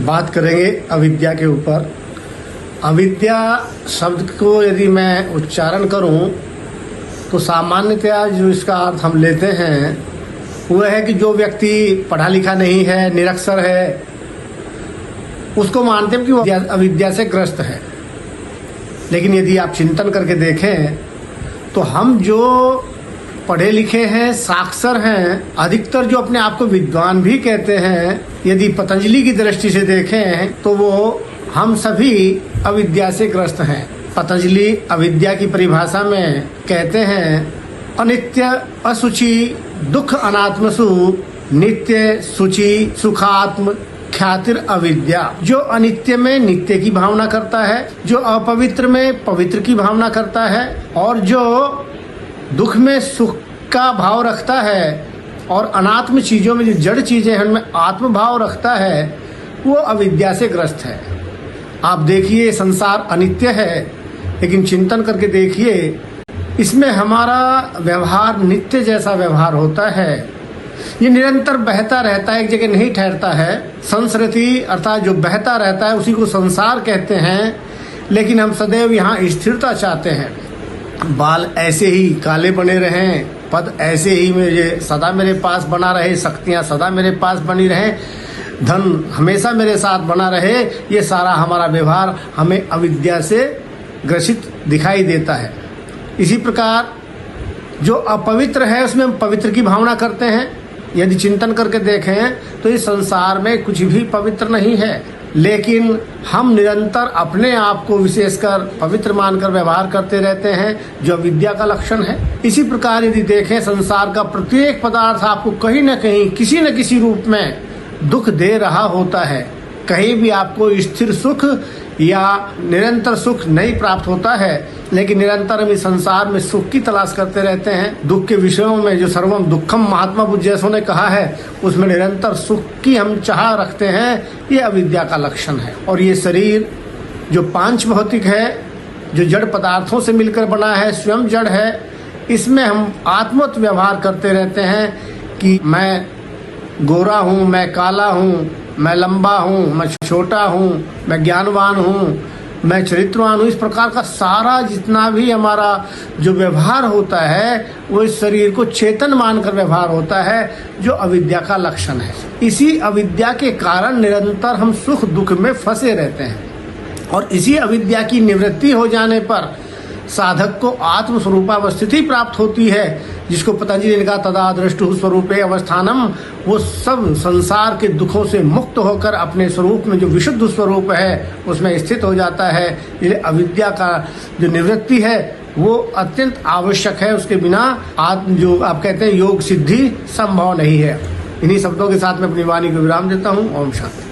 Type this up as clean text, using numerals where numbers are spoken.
बात करेंगे अविद्या के ऊपर। अविद्या शब्द को यदि मैं उच्चारण करूं तो सामान्यतया जो इसका अर्थ हम लेते हैं वह है कि जो व्यक्ति पढ़ा लिखा नहीं है, निरक्षर है, उसको मानते हैं कि वो अविद्या से ग्रस्त है। लेकिन यदि आप चिंतन करके देखें तो हम जो पढ़े लिखे हैं, साक्षर हैं, अधिकतर जो अपने आप को विद्वान भी कहते हैं, यदि पतंजलि की दृष्टि से देखें तो वो हम सभी अविद्या से ग्रस्त हैं। पतंजलि अविद्या की परिभाषा में कहते हैं अनित्य असुचि दुख अनात्मसु नित्य सुचि सुखात्म ख्यातिर अविद्या। जो अनित्य में नित्य की भावना करता है, जो अपवित्र में पवित्र की भावना करता है, और जो दुख में सुख का भाव रखता है और अनात्म चीजों में जो जड़ चीजें हैं उनमें आत्म भाव रखता है, वो अविद्या से ग्रस्त है। आप देखिए संसार अनित्य है, लेकिन चिंतन करके देखिए इसमें हमारा व्यवहार नित्य जैसा व्यवहार होता है। ये निरंतर बहता रहता है, एक जगह नहीं ठहरता है। संस्कृति अर्थात जो बहता रहता है उसी को संसार कहते हैं, लेकिन हम सदैव यहाँ स्थिरता चाहते हैं। बाल ऐसे ही काले बने रहें, पद ऐसे ही मेरे सदा मेरे पास बना रहे, शक्तियाँ सदा मेरे पास बनी रहें, धन हमेशा मेरे साथ बना रहे, ये सारा हमारा व्यवहार हमें अविद्या से ग्रसित दिखाई देता है। इसी प्रकार जो अपवित्र है उसमें हम पवित्र की भावना करते हैं। यदि चिंतन करके देखें तो इस संसार में कुछ भी पवित्र नहीं है, लेकिन हम निरंतर अपने आप को विशेषकर पवित्र मानकर व्यवहार करते रहते हैं, जो अविद्या का लक्षण है। इसी प्रकार यदि देखें संसार का प्रत्येक पदार्थ आपको कहीं न कहीं किसी न किसी रूप में दुख दे रहा होता है। कहीं भी आपको स्थिर सुख या निरंतर सुख नहीं प्राप्त होता है, लेकिन निरंतर हम इस संसार में सुख की तलाश करते रहते हैं। दुख के विषयों में जो सर्वम दुखम महात्मा बुद्ध जैसों ने कहा है, उसमें निरंतर सुख की हम चाह रखते हैं, ये अविद्या का लक्षण है। और ये शरीर जो पांच भौतिक है, जो जड़ पदार्थों से मिलकर बना है, स्वयं जड़ है, इसमें हम आत्मवत व्यवहार करते रहते हैं कि मैं गोरा हूँ, मैं काला हूँ, मैं लंबा हूँ, मैं छोटा हूँ, मैं ज्ञानवान हूँ, मैं चरित्रवान हूँ। इस प्रकार का सारा जितना भी हमारा जो व्यवहार होता है वो इस शरीर को चेतन मानकर व्यवहार होता है, जो अविद्या का लक्षण है। इसी अविद्या के कारण निरंतर हम सुख दुख में फंसे रहते हैं, और इसी अविद्या की निवृत्ति हो जाने पर साधक को आत्म स्वरूपावस्थिति प्राप्त होती है, जिसको पतंजलि ने कहा तदा दृष्टु स्वरूपे अवस्थानम। वो सब संसार के दुखों से मुक्त होकर अपने स्वरूप में जो विशुद्ध स्वरूप है उसमें स्थित हो जाता है। ये अविद्या का जो निवृत्ति है वो अत्यंत आवश्यक है, उसके बिना आत्म जो आप कहते हैं योग सिद्धि संभव नहीं है। इन्हीं शब्दों के साथ मैं अपनी वाणी को विराम देता हूँ। ओम शांति।